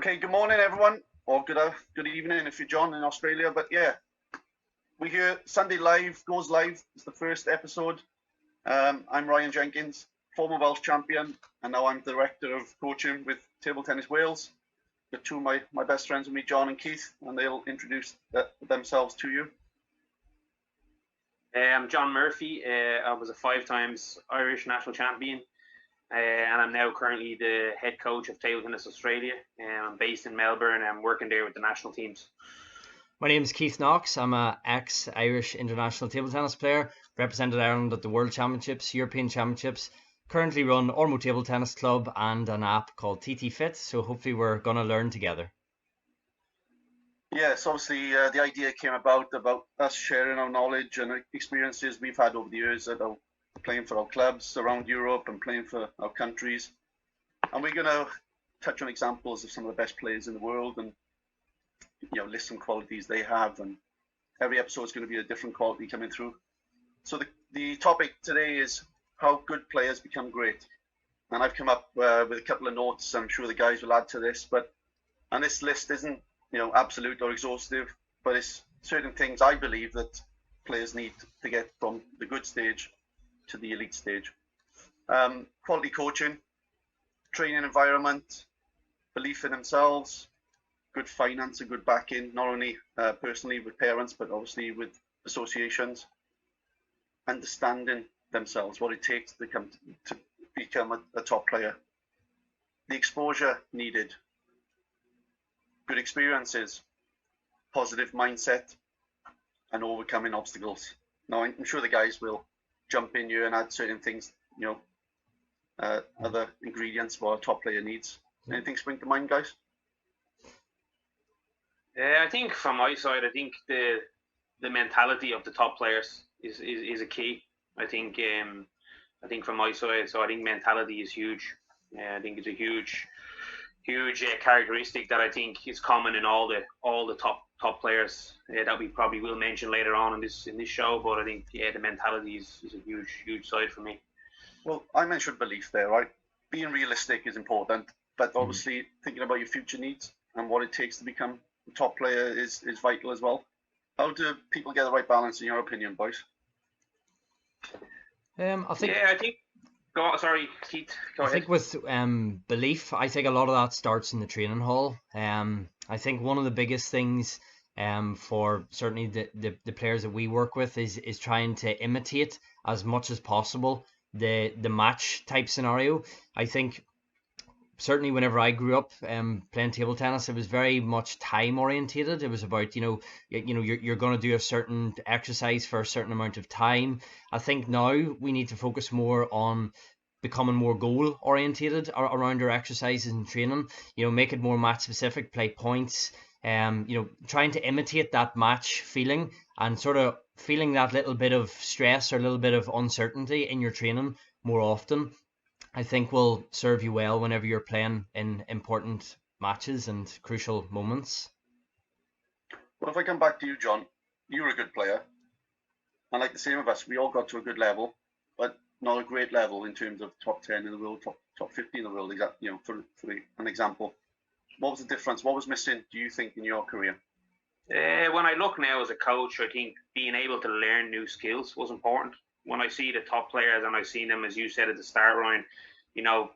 Okay, good morning, everyone, or good evening if you're John in Australia. But yeah, we're here Sunday live, goes live. It's the first episode. I'm Ryan Jenkins, former Welsh champion, and now I'm director of coaching with Table Tennis Wales. The two of my best friends with me, John and Keith, and they'll introduce themselves to you. I'm John Murphy. I was a 5 times Irish national champion, and I'm now currently the head coach of Table Tennis Australia. I'm based in Melbourne and I'm working there with the national teams. My name is Keith Knox. I'm an ex-Irish international table tennis player, represented Ireland at the World Championships, European Championships, currently run Ormo Table Tennis Club and an app called TTFit, so hopefully we're going to learn together. Yes, obviously the idea came about us sharing our knowledge and experiences we've had over the years playing for our clubs around Europe and playing for our countries. And we're going to touch on examples of some of the best players in the world and list some qualities they have. And every episode is going to be a different quality coming through. So the topic today is how good players become great. And I've come up with a couple of notes. I'm sure the guys will add to this. And this list isn't absolute or exhaustive, but it's certain things I believe that players need to get from the good stage to the elite stage. Quality coaching, training environment, belief in themselves, good finance and good backing, not only personally with parents, but obviously with associations, understanding themselves, what it takes to become a top player, the exposure needed, good experiences, positive mindset, and overcoming obstacles. Now, I'm sure the guys will jump in here and add certain things, other ingredients for a top player needs. Anything spring to mind, guys? I think from my side, I think the mentality of the top players is a key. I think from my side, so I think mentality is huge. I think it's a huge characteristic that I think is common in all the top players that we probably will mention later on in this show. But I think the mentality is a huge side for me. Well, I mentioned belief there, right? Being realistic is important, but obviously thinking about your future needs and what it takes to become a top player is vital as well. How do people get the right balance, in your opinion, boys? I think. Sorry, Keith. Go ahead. I think with belief, I think a lot of that starts in the training hall. I think one of the biggest things for certainly the players that we work with is trying to imitate as much as possible the match type scenario. I think certainly whenever I grew up playing table tennis, it was very much time orientated. It was about you're going to do a certain exercise for a certain amount of time. I think now we need to focus more on becoming more goal orientated around our exercises and training. Make it more match specific, play points. Trying to imitate that match feeling and sort of feeling that little bit of stress or a little bit of uncertainty in your training more often, I think will serve you well whenever you're playing in important matches and crucial moments. Well, if I come back to you, John, you're a good player. And like the same of us, we all got to a good level, but not a great level in terms of top 10 in the world, top 50 in the world, for an example. What was the difference? What was missing, do you think, in your career? When I look now as a coach, I think being able to learn new skills was important. When I see the top players and I've seen them, as you said at the start, Ryan,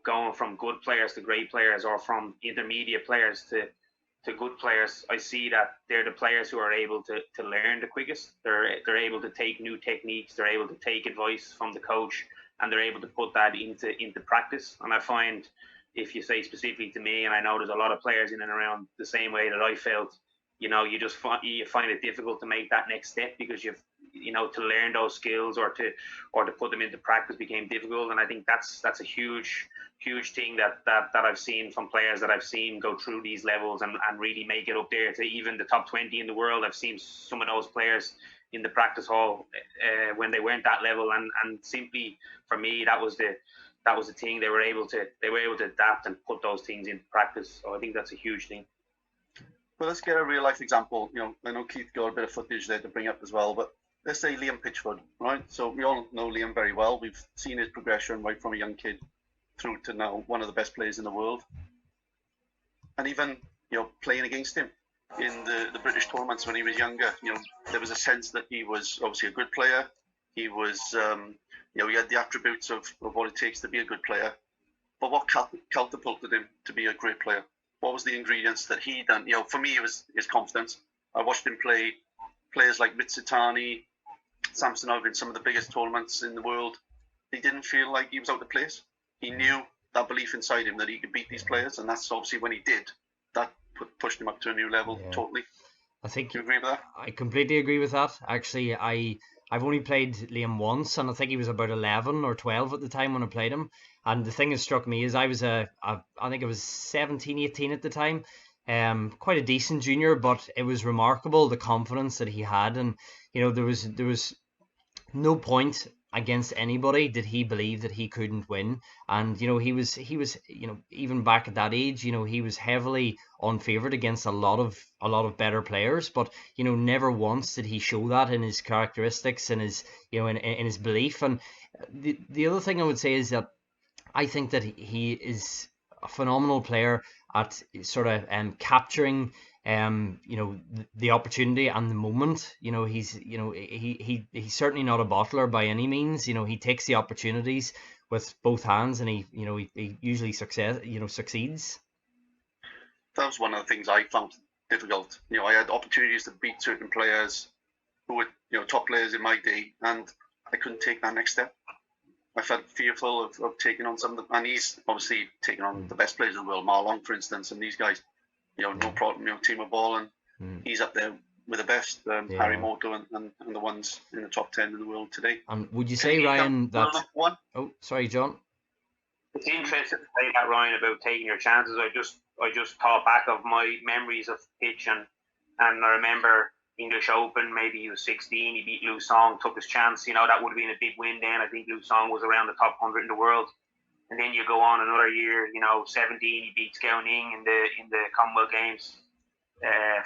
going from good players to great players or from intermediate players to good players, I see that they're the players who are able to learn the quickest. They're able to take new techniques, they're able to take advice from the coach, and they're able to put that into practice. And I find, if you say specifically to me, and I know there's a lot of players in and around the same way that I felt, you find it difficult to make that next step because to learn those skills or to put them into practice became difficult. And I think that's a huge thing that I've seen from players that I've seen go through these levels and really make it up there to even the top 20 in the world. I've seen some of those players in the practice hall when they weren't that level, and simply for me that was the thing. They were able to adapt and put those things into practice. So I think that's a huge thing. Well, let's get a real life example. I know Keith got a bit of footage there to bring up as well, but let's say Liam Pitchford, right? So we all know Liam very well. We've seen his progression right from a young kid through to now one of the best players in the world. And even playing against him in the British tournaments when he was younger. There was a sense that he was obviously a good player. He was, he had the attributes of what it takes to be a good player. But what catapulted him to be a great player? What was the ingredients that he done? For me, it was his confidence. I watched him play players like Mitsutani, Samsonov in some of the biggest tournaments in the world. He didn't feel like he was out of place. He knew that belief inside him that he could beat these players, and that's obviously when he did. That pushed him up to a new level, totally. I think you agree with that? I completely agree with that. Actually, I've only played Liam once, and I think he was about 11 or 12 at the time when I played him. And the thing that struck me is I think I was 17, 18 at the time. Quite a decent junior, but it was remarkable the confidence that he had, and there was no point against anybody did he believe that he couldn't win. And he was even back at that age, he was heavily unfavored against a lot of better players, but never once did he show that in his characteristics and his in his belief. And the other thing I would say is that I think that he is a phenomenal player at sort of capturing the opportunity and the moment. He's certainly not a bottler by any means. He takes the opportunities with both hands, and he usually succeeds. That was one of the things I found difficult. I had opportunities to beat certain players who were top players in my day, and I couldn't take that next step. I felt fearful of taking on some of them, and he's obviously taken on the best players in the world, Marlon, for instance, and these guys. No problem. Timo Boll, and he's up there with the best. Harry Moto and the ones in the top 10 in the world today. And would you say, Ryan, that? Oh, sorry, John. It's interesting to say that, Ryan, about taking your chances. I just thought back of my memories of pitch, and I remember English Open. Maybe he was 16. He beat Liu Song, took his chance. That would have been a big win then. I think Liu Song was around the top 100 in the world. And then you go on another year, 17, he beats Gao Ning in the Commonwealth Games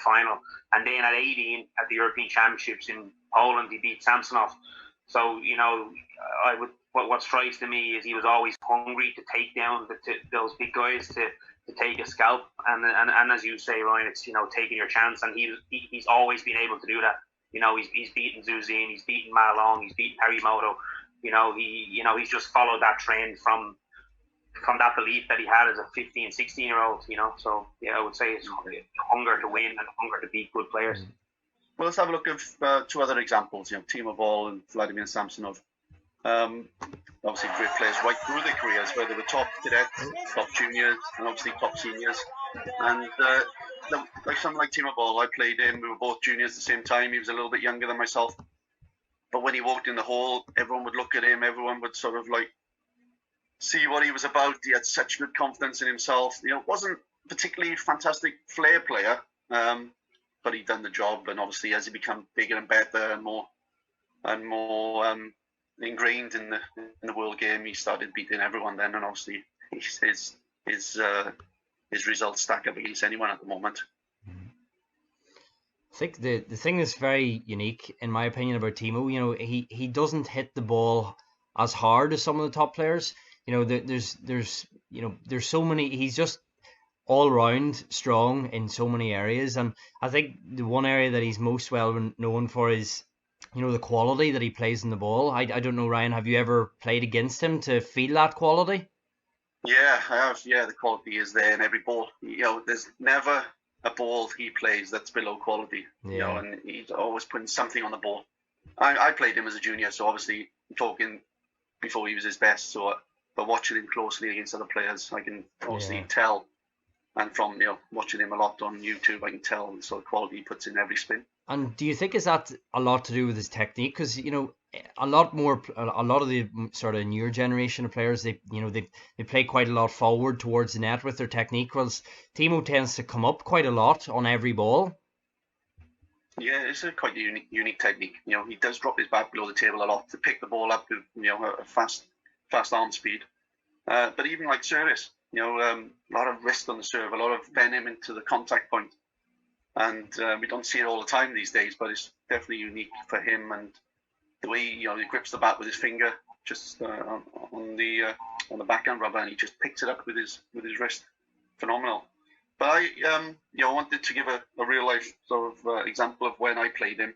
final. And then at 18, at the European Championships in Poland, he beat Samsonov. So, what strikes to me is he was always hungry to take down those big guys, to take a scalp. And as you say, Ryan, it's, taking your chance. And he's always been able to do that. He's beaten Zhu Xin, he's beaten Ma Long, he's beaten Harry Moto. He's just followed that trend from that belief that he had as a 15, 16-year-old, So, I would say it's hunger to win and hunger to beat good players. Well, let's have a look at two other examples, Timo Boll and Vladimir Samsonov. Obviously great players right through their careers, where they were top cadets, top juniors, and obviously top seniors. And like someone like Timo Boll, I played him, we were both juniors at the same time. He was a little bit younger than myself. But when he walked in the hall, everyone would look at him, everyone would sort of like see what he was about. He had such good confidence in himself. Wasn't particularly fantastic flair player, but he'd done the job. And obviously, as he became bigger and better and more ingrained in the world game, he started beating everyone then. And obviously, his results stack up against anyone at the moment. I think the thing that's very unique, in my opinion, about Timo, he doesn't hit the ball as hard as some of the top players. There's so many. He's just all round strong in so many areas, and I think the one area that he's most well known for is, the quality that he plays in the ball. I don't know, Ryan, have you ever played against him to feel that quality? Yeah, I have. Yeah, the quality is there in every ball. There's never a ball he plays that's below quality. Yeah. And he's always putting something on the ball. I played him as a junior, so obviously talking before he was his best. But watching him closely against other players, I can obviously tell. And from watching him a lot on YouTube, I can tell the sort of quality he puts in every spin. And do you think is that a lot to do with his technique? Because a lot of the sort of newer generation of players, they play quite a lot forward towards the net with their technique, whilst Timo tends to come up quite a lot on every ball. Yeah, it's a quite unique technique. He does drop his back below the table a lot to pick the ball up with a fast arm speed. But even like service, a lot of wrist on the serve, a lot of venom into the contact point. And we don't see it all the time these days, but it's definitely unique for him. And the way he grips the bat with his finger, just on the backhand rubber, and he just picks it up with his wrist. Phenomenal. But I, wanted to give a real life sort of example of when I played him.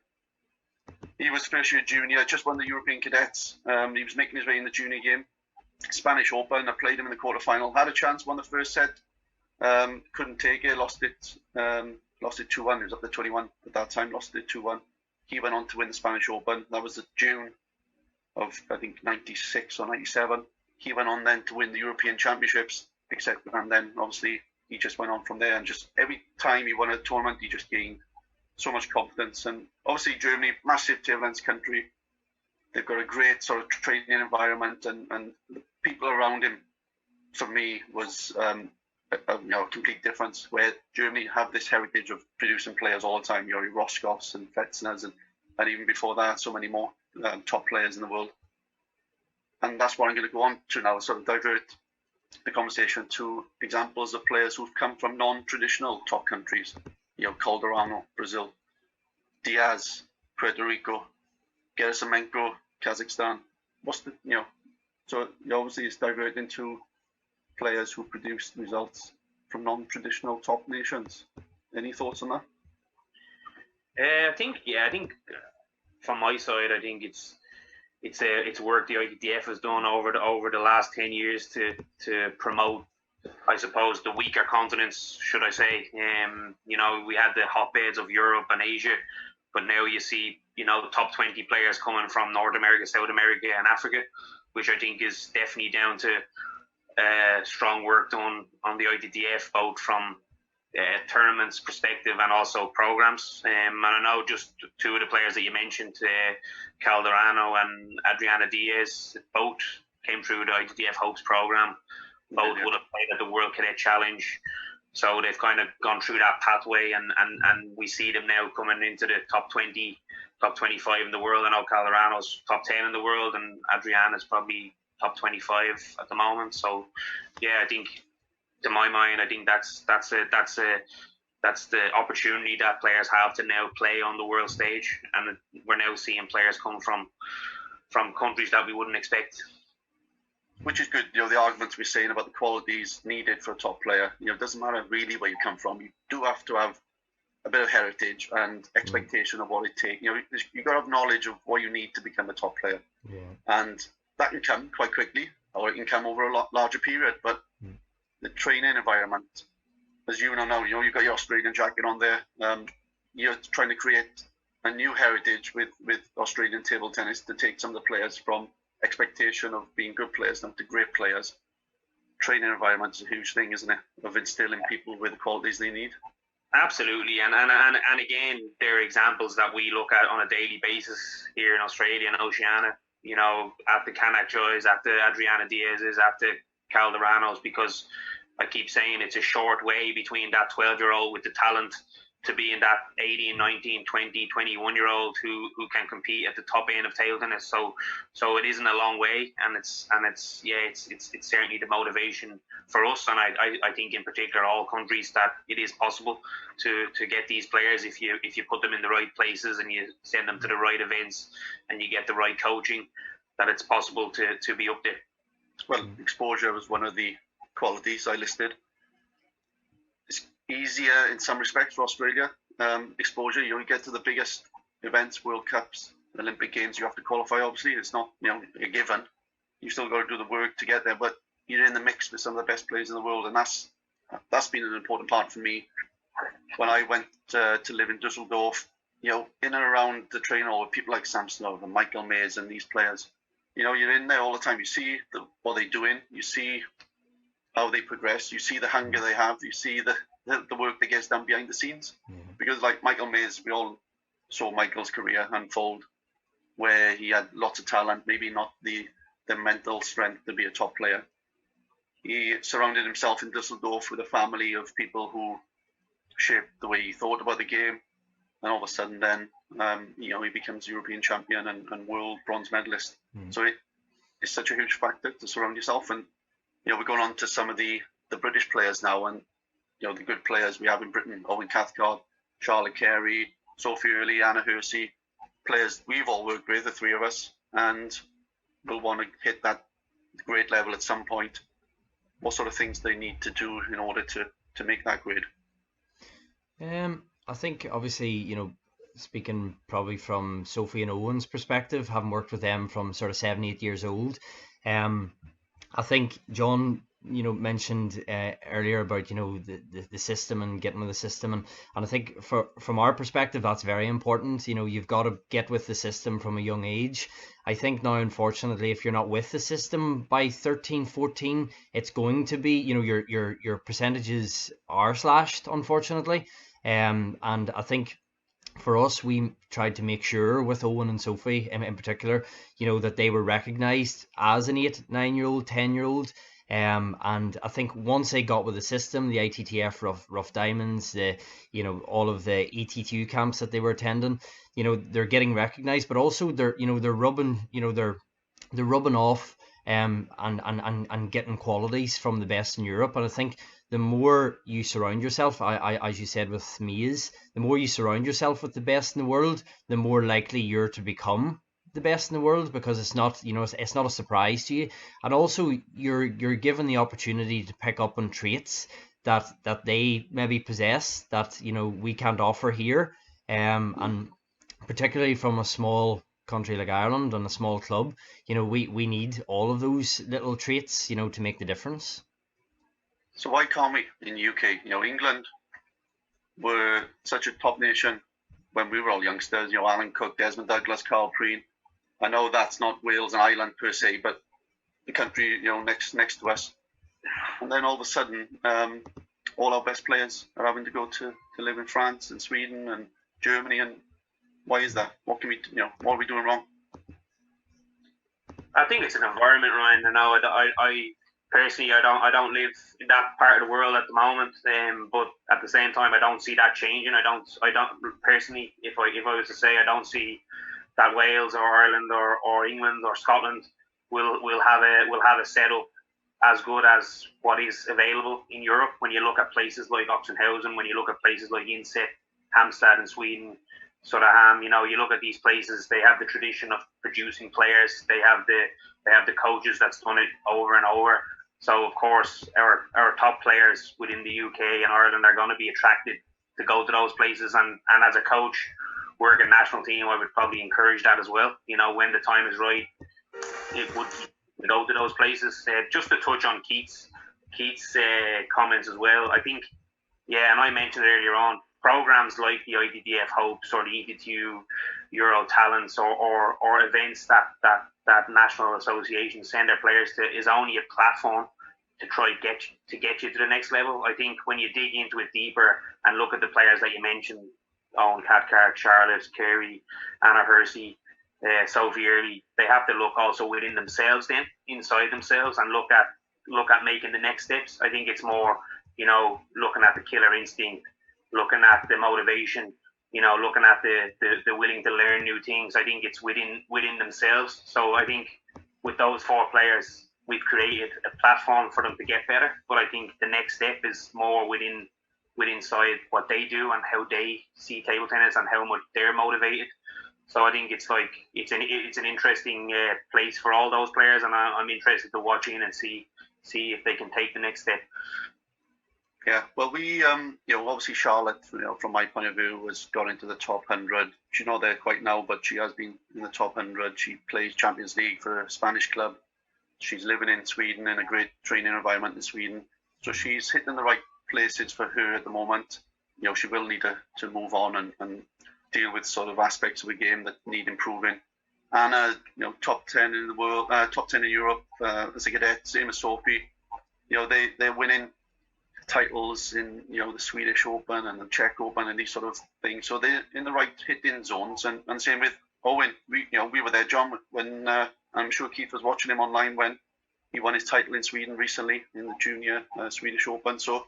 He was first year junior, just won the European Cadets. He was making his way in the junior game. Spanish Open, I played him in the quarterfinal. Had a chance, won the first set. Couldn't take it, lost it 2-1. He was up to 21 at that time, lost it 2-1. He went on to win the Spanish Open. That was in June of, I think, 96 or 97. He went on then to win the European Championships, and then obviously he just went on from there. And just every time he won a tournament, he just gained so much confidence. And obviously Germany, massive table tennis country. They've got a great sort of training environment, and the people around him, for me, was a complete difference. Where Germany have this heritage of producing players all the time, your Roscoffs and Fetzners, and even before that, so many more top players in the world. And that's what I'm going to go on to now, sort of divert the conversation to examples of players who've come from non-traditional top countries. Calderano, Brazil, Diaz, Puerto Rico, Gerasimenko, Kazakhstan. So obviously it's diverting to players who produced results from non-traditional top nations. Any thoughts on that? I think from my side, I think it's work the ITTF has done over the last 10 years to promote, I suppose, the weaker continents, should I say. We had the hotbeds of Europe and Asia, but now you see, top 20 players coming from North America, South America, and Africa, which I think is definitely down to strong work done on the ITTF, both from tournaments perspective and also programs. And I know just two of the players that you mentioned, Calderano and Adriana Diaz, both came through the ITTF Hopes program. Both would have played at the World Cadet Challenge. So they've kind of gone through that pathway, and we see them now coming into the top 20, top 25 in the world. I know Calderano's top 10 in the world, and Adriana's probably top 25 at the moment. So, yeah, I think, to my mind, I think that's the opportunity that players have to now play on the world stage, and we're now seeing players come from countries that we wouldn't expect. Which is good. The arguments we're saying about the qualities needed for a top player. It doesn't matter really where you come from. You do have to have a bit of heritage and expectation of what it takes. You've got to have knowledge of what you need to become a top player. Yeah. And that can come quite quickly, or it can come over a lot larger period. But the training environment, as you know, you've got your Australian jacket on there. You're trying to create a new heritage with Australian table tennis to take some of the players from expectation of being good players now to great players. Training environment is a huge thing, isn't it? Of instilling people with the qualities they need. Absolutely, and again, there are examples that we look at on a daily basis here in Australia and Oceania. At the Kanak Joys, at the Adriana Diaz's, at the Calderanos, because I keep saying it's a short way between that 12-year-old with the talent to being that 18, 19, 20, 21-year-old who can compete at the top end of table tennis. So it isn't a long way, and it's certainly the motivation for us, and I think in particular all countries, that it is possible to get these players if you put them in the right places and you send them to the right events and you get the right coaching, that it's possible to be up there. Well, exposure was one of the qualities I listed. It's easier in some respects for Australia. Exposure, you get to the biggest events, World Cups, Olympic Games, you have to qualify, obviously. It's not a given. You still got to do the work to get there, but you're in the mix with some of the best players in the world, and that's been an important part for me. When I went to live in Dusseldorf, in and around the training hall with people like Samsonov and Michael Mays and these players, you're in there all the time. You see what they're doing, you see how they progress, you see the hunger they have, you see the work that gets done behind the scenes. Because like Michael Mays, we all saw Michael's career unfold, where he had lots of talent, maybe not the mental strength to be a top player. He surrounded himself in Dusseldorf with a family of people who shaped the way he thought about the game, and all of a sudden then he becomes European champion and world bronze medalist. So it's such a huge factor to surround yourself. And we're going on to some of the British players now, and the good players we have in Britain: Owen Cathcart, Charlotte Carey, Sophie Early, Anna Hersey, players we've all worked with, the three of us, and we'll want to hit that great level at some point. What sort of things they need to do in order to to make that grade? I think obviously, speaking probably from Sophie and Owen's perspective, having worked with them from sort of 7-8 years old, I think John, mentioned earlier about the system and getting with the system, and I think from our perspective that's very important. You've got to get with the system from a young age. I think now, unfortunately, if you're not with the system by 13, 14, it's going to be, your percentages are slashed, unfortunately. And I think for us, we tried to make sure with Owen and Sophie in particular, that they were recognised as an 8, 9-year-old, 10-year-old. And I think once they got with the system, the ITTF rough diamonds, all of the ET2 camps that they were attending, they're getting recognised, but also they're rubbing, they're rubbing off and getting qualities from the best in Europe. And I think the more you surround yourself, as you said with Mies, the more you surround yourself with the best in the world, the more likely you're to become the best in the world, because it's not, it's not a surprise to you. And also you're given the opportunity to pick up on traits that they maybe possess that, we can't offer here. And particularly from a small country like Ireland and a small club, we need all of those little traits, to make the difference. So why can't we in the UK? England were such a top nation when we were all youngsters. Alan Cook, Desmond Douglas, Carl Preen. I know that's not Wales and Ireland per se, but the country next to us. And then all of a sudden, all our best players are having to go to live in France and Sweden and Germany. And why is that? What can we, what are we doing wrong? I think it's an environment, Ryan. I personally, I don't live in that part of the world at the moment, but at the same time, I don't see that changing. I don't personally, if I was to say, I don't see that Wales or Ireland or England or Scotland will have a setup as good as what is available in Europe. When you look at places like Oxenhausen, when you look at places like Inset, Halmstad in Sweden, Söderhamn, you look at these places, they have the tradition of producing players. They have the coaches that's done it over and over. So of course our top players within the UK and Ireland are going to be attracted to go to those places. And as a coach, working national team, I would probably encourage that as well. When the time is right, it would go to those places. Just to touch on Keith's comments as well, I think, and I mentioned earlier on, programs like the ITTF Hopes or the ET2 Euro Talents or events that national associations send their players to is only a platform to try to get you to the next level. I think when you dig into it deeper and look at the players that you mentioned, Owen Cathcart, Charlotte, Carey, Anna Hersey, Sophie Early, they have to look also within themselves then, inside themselves, and look at making the next steps. I think it's more, looking at the killer instinct, looking at the motivation, looking at the willing to learn new things. I think it's within themselves. So I think with those 4 players, we've created a platform for them to get better. But I think the next step is more inside what they do and how they see table tennis and how much they're motivated. So I think it's an interesting place for all those players, and I'm interested to watch in and see if they can take the next step. Yeah, well, we, obviously Charlotte, from my point of view, has got into the top 100. She's not there quite now, but she has been in the top 100. She plays Champions League for a Spanish club. She's living in Sweden in a great training environment in Sweden. So she's hitting the right places for her at the moment. She will need to move on and deal with sort of aspects of the game that need improving. Anna, top 10 in the world, top 10 in Europe as a cadet, same as Sophie. They're winning titles in the Swedish Open and the Czech Open and these sort of things. So they're in the right hitting zones. And same with Owen. We were there, John, when I'm sure Keith was watching him online when he won his title in Sweden recently in the junior Swedish Open. So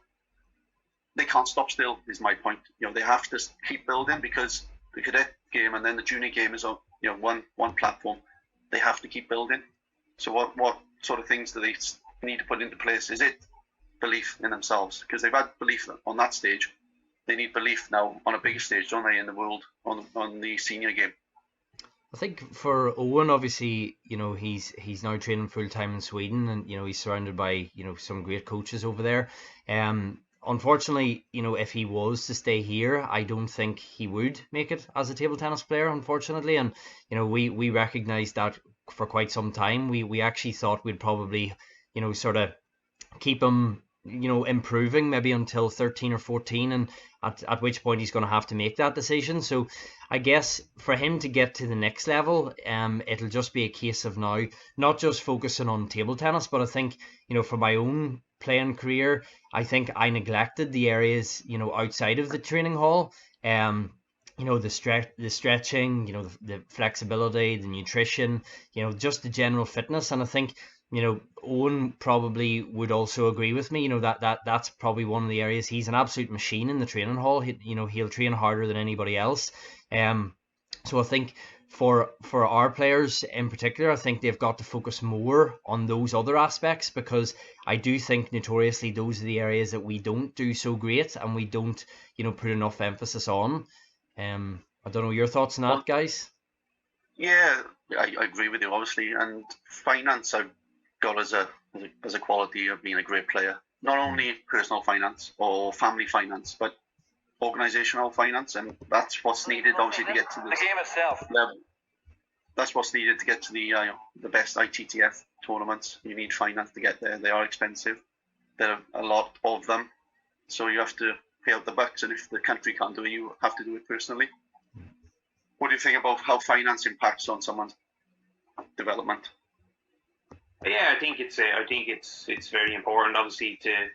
they can't stop still, is my point. They have to keep building, because the cadet game and then the junior game is on one platform. They have to keep building. So what sort of things do they need to put into place? Is it belief in themselves? Because they've had belief on that stage. They need belief now on a bigger stage, don't they, in the world, on the senior game. I think for Owen, obviously, he's now training full time in Sweden, and he's surrounded by some great coaches over there. unfortunately, if he was to stay here, I don't think he would make it as a table tennis player, unfortunately. And we recognized that for quite some time. We actually thought we'd probably sort of keep him improving maybe until 13 or 14, and at which point he's going to have to make that decision. So I guess for him to get to the next level, it'll just be a case of now not just focusing on table tennis, but I think for my own playing career, I think I neglected the areas outside of the training hall. The stretching, the flexibility, the nutrition, just the general fitness. And I think Owen probably would also agree with me, that's probably one of the areas. He's an absolute machine in the training hall. He'll train harder than anybody else. So I think for our players in particular, I think they've got to focus more on those other aspects, because I do think notoriously those are the areas that we don't do so great and we don't, put enough emphasis on. I don't know your thoughts on that, guys. Yeah, I agree with you, obviously. And finance, I've got as a quality of being a great player. Not only personal finance or family finance, but organizational finance, and that's what's needed obviously to get to the game itself. That's what's needed to get to the best ITTF tournaments. You need finance to get there. They are expensive. There are a lot of them, so you have to pay out the bucks. And if the country can't do it, you have to do it personally. What do you think about how finance impacts on someone's development? Yeah, I think it's very important, obviously, to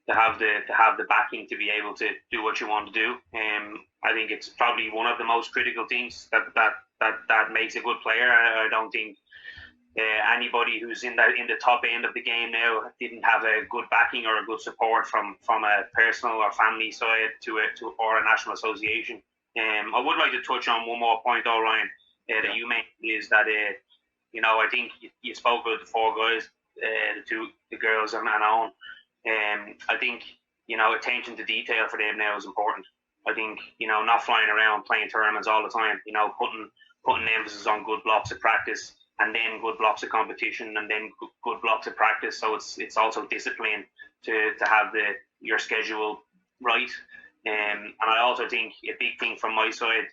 have the backing to be able to do what you want to do. I think it's probably one of the most critical things that makes a good player. I don't think anybody who's in the top end of the game now didn't have a good backing or a good support from a personal or family side or a national association. I would like to touch on one more point, though, Ryan, that you made, is that I think you spoke about the four guys, the girls and Owen. I think attention to detail for them now is important. I think not flying around playing tournaments all the time. Putting emphasis on good blocks of practice, and then good blocks of competition, and then good blocks of practice. So it's also discipline to have your schedule right. And I also think a big thing from my side,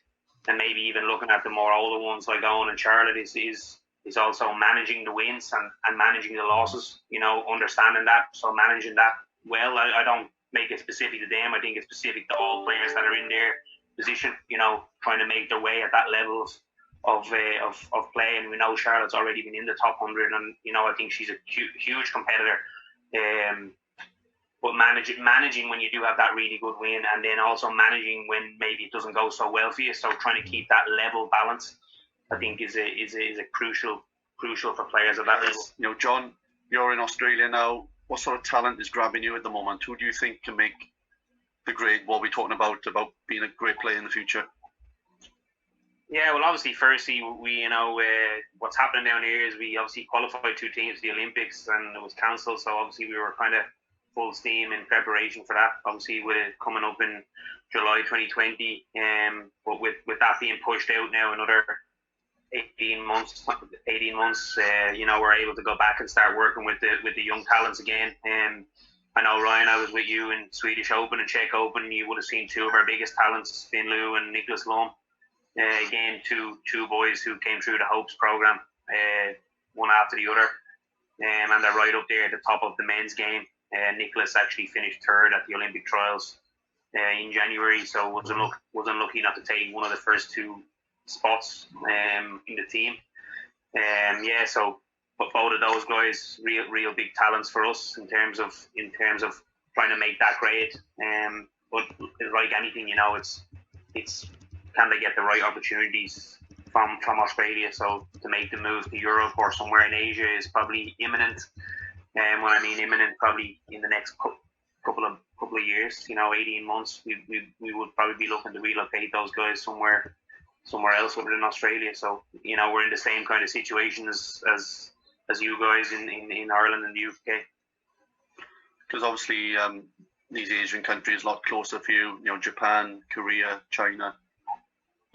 and maybe even looking at the more older ones like Owen and Charlotte, is also managing the wins and managing the losses, understanding that. So managing that well, I don't make it specific to them. I think it's specific to all players that are in their position, trying to make their way at that level of play. And we know Charlotte's already been in the top 100, and, I think she's a huge competitor. But managing when you do have that really good win, and then also managing when maybe it doesn't go so well for you. So trying to keep that level balance, I think is a crucial for players at that level. John, you're in Australia now. What sort of talent is grabbing you at the moment? Who do you think can make the grade? What we're talking about being a great player in the future? Yeah, well, obviously, firstly, we what's happening down here is we obviously qualified 2 teams for the Olympics, and it was cancelled. So obviously, we were kind of full steam in preparation for that. Obviously, with it coming up in July 2020, but with that being pushed out now another 18 months, we're able to go back and start working with the young talents again. I know, Ryan, I was with you in Swedish Open and Czech Open. You would have seen 2 of our biggest talents, Finn Liu and Nicholas Lom. Again, two boys who came through the Hopes program, one after the other, and they're right up there at the top of the men's game. Nicholas actually finished 3rd at the Olympic trials in January, so was unlucky not to take one of the first 2 spots in the team. But both of those guys, real big talents for us in terms of trying to make that grade. But like anything, it's can they get the right opportunities from Australia? So to make the move to Europe or somewhere in Asia is probably imminent. And when I mean imminent, probably in the next couple of years, 18 months, we would probably be looking to relocate those guys somewhere else other than Australia. So we're in the same kind of situation as you guys in Ireland and the UK. Because obviously these Asian countries a lot closer for you. Japan, Korea, China.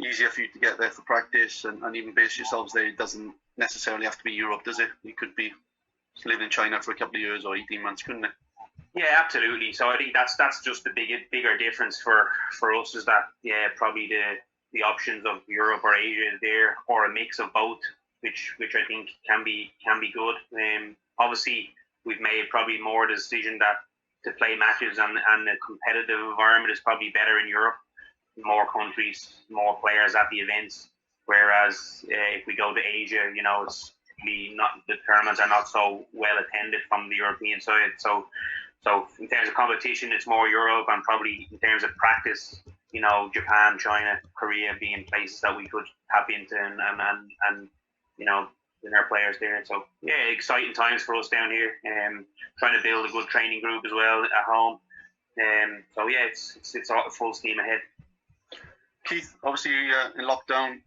Easier for you to get there for practice and even base yourselves there. It doesn't necessarily have to be Europe, does it? You could be living in China for a couple of years or 18 months, couldn't it? Yeah, absolutely. So I think that's just the bigger difference for us, is that probably the options of Europe or Asia is there, or a mix of both, which I think can be good. Obviously we've made probably more the decision that to play matches and the competitive environment is probably better in Europe. More countries, more players at the events. Whereas if we go to Asia, it's not, the tournaments are not so well attended from the European side. So in terms of competition, it's more Europe, and probably in terms of practice, Japan, China, Korea being places that we could tap into and in our players there. So yeah, exciting times for us down here. Trying to build a good training group as well at home. So yeah, it's all full steam ahead. Keith, obviously in lockdown,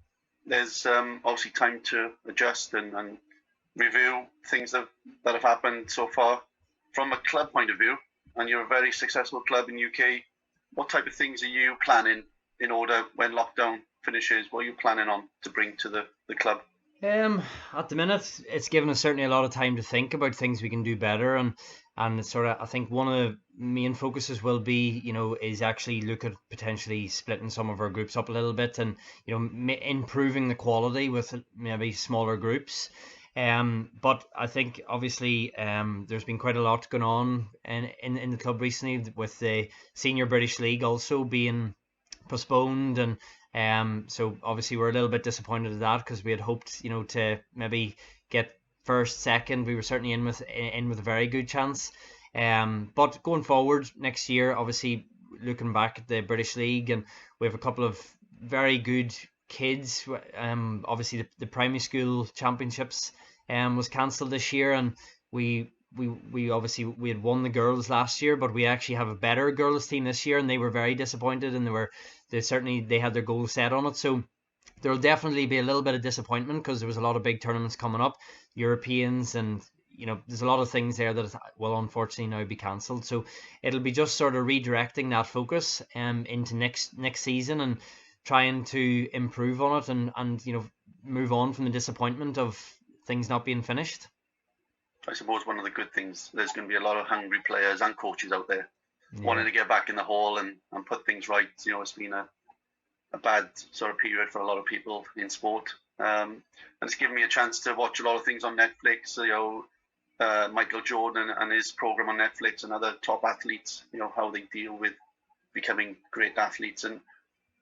there's obviously time to adjust and review things that have happened so far. From a club point of view, and you're a very successful club in UK, what type of things are you planning in order when lockdown finishes? What are you planning on to bring to the club? At the minute, it's given us certainly a lot of time to think about things we can do better, and it's sort of, I think one of the main focuses will be, is actually look at potentially splitting some of our groups up a little bit, and improving the quality with maybe smaller groups. But I think obviously there's been quite a lot going on in the club recently, with the Senior British League also being postponed, and so obviously we're a little bit disappointed at that, because we had hoped to maybe get first, second. We were certainly in with a very good chance. But going forward next year, obviously looking back at the British League, and we have a couple of very good kids. Obviously the primary school championships was cancelled this year, and we obviously we had won the girls last year, but we actually have a better girls team this year, and they were very disappointed, and they had their goals set on it. So there'll definitely be a little bit of disappointment, because there was a lot of big tournaments coming up, Europeans, and there's a lot of things there that will unfortunately now be cancelled. So it'll be just sort of redirecting that focus into next season, and trying to improve on it, and move on from the disappointment of things not being finished. I suppose one of the good things, there's going to be a lot of hungry players and coaches out there wanting to get back in the hall and put things right. It's been a bad sort of period for a lot of people in sport, and it's given me a chance to watch a lot of things on Netflix. Michael Jordan and his program on Netflix, and other top athletes, how they deal with becoming great athletes. And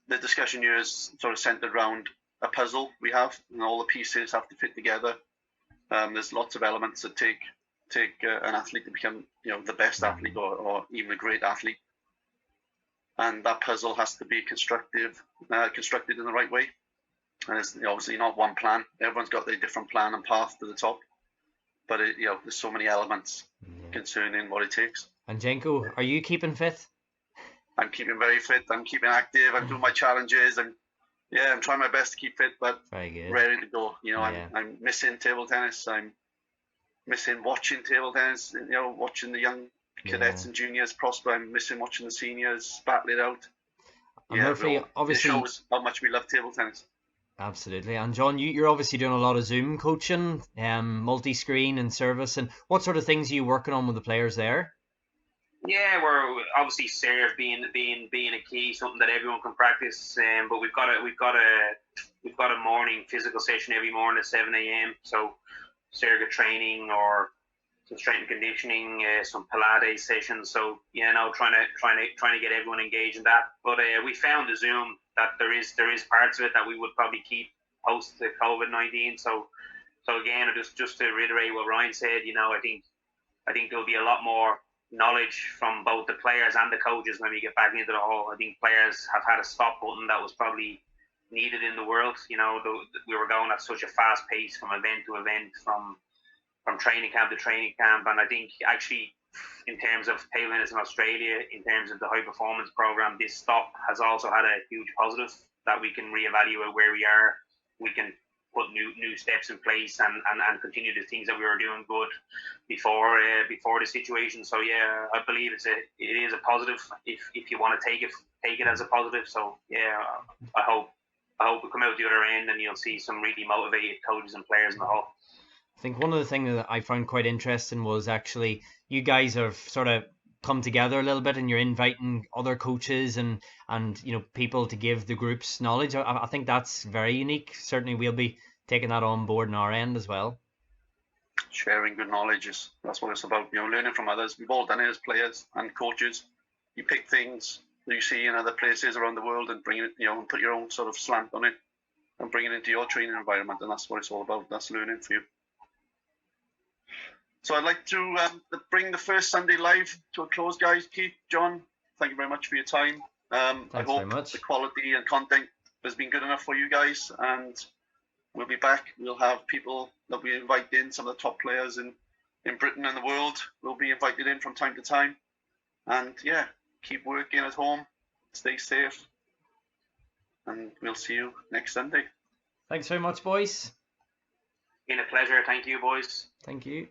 the discussion here is sort of centered around a puzzle we have, and all the pieces have to fit together. There's lots of elements that take an athlete to become the best athlete, or even a great athlete, and that puzzle has to be constructed in the right way. And it's obviously not one plan. Everyone's got their different plan and path to the top, but there's so many elements concerning what it takes. And Jenko, are you keeping fit? I'm keeping very fit. I'm keeping active. I'm doing my challenges. I'm trying my best to keep fit, but ready to go. I'm missing table tennis. I'm missing watching table tennis. Watching the young cadets and juniors prosper. I'm missing watching the seniors battle it out. Murphy, obviously, it shows how much we love table tennis. Absolutely. And John, you're obviously doing a lot of Zoom coaching, multi-screen and service. And what sort of things are you working on with the players there? Yeah, we're obviously serve being a key, something that everyone can practice. But we've got a morning physical session every morning at 7 a.m. So circuit training, or some strength and conditioning, some Pilates sessions. So trying to get everyone engaged in that. But we found the Zoom that there is parts of it that we would probably keep post the COVID-19. So again, just to reiterate what Ryan said, I think there'll be a lot more knowledge from both the players and the coaches when we get back into the hall. I think players have had a stop button that was probably needed in the world. We were going at such a fast pace from event to event, from training camp to training camp, and I think actually in terms of table tennis in Australia, in terms of the high performance program, this stop has also had a huge positive, that we can reevaluate where we are. We can put new steps in place and continue the things that we were doing good before the situation. So yeah, I believe it is a positive if you want to take it as a positive. So yeah, I hope we come out the other end and you'll see some really motivated coaches and players in the hall. I think one of the things that I found quite interesting was actually you guys have sort of come together a little bit, and you're inviting other coaches and people to give the groups knowledge. I think that's very unique. Certainly we'll be taking that on board on our end as well. Sharing good knowledge that's what it's about. Learning from others. We've all done it as players and coaches. You pick things that you see in other places around the world and bring it, and put your own sort of slant on it and bring it into your training environment, and that's what it's all about. That's learning for you. So I'd like to bring the first Sunday Live to a close, guys. Keith, John, thank you very much for your time. Thanks I hope very much. The quality and content has been good enough for you guys, and we'll be back. We'll have people that we invite in, some of the top players in Britain and the world will be invited in from time to time. And yeah, keep working at home, stay safe, and we'll see you next Sunday. Thanks very much, boys. Been a pleasure. Thank you, boys. Thank you.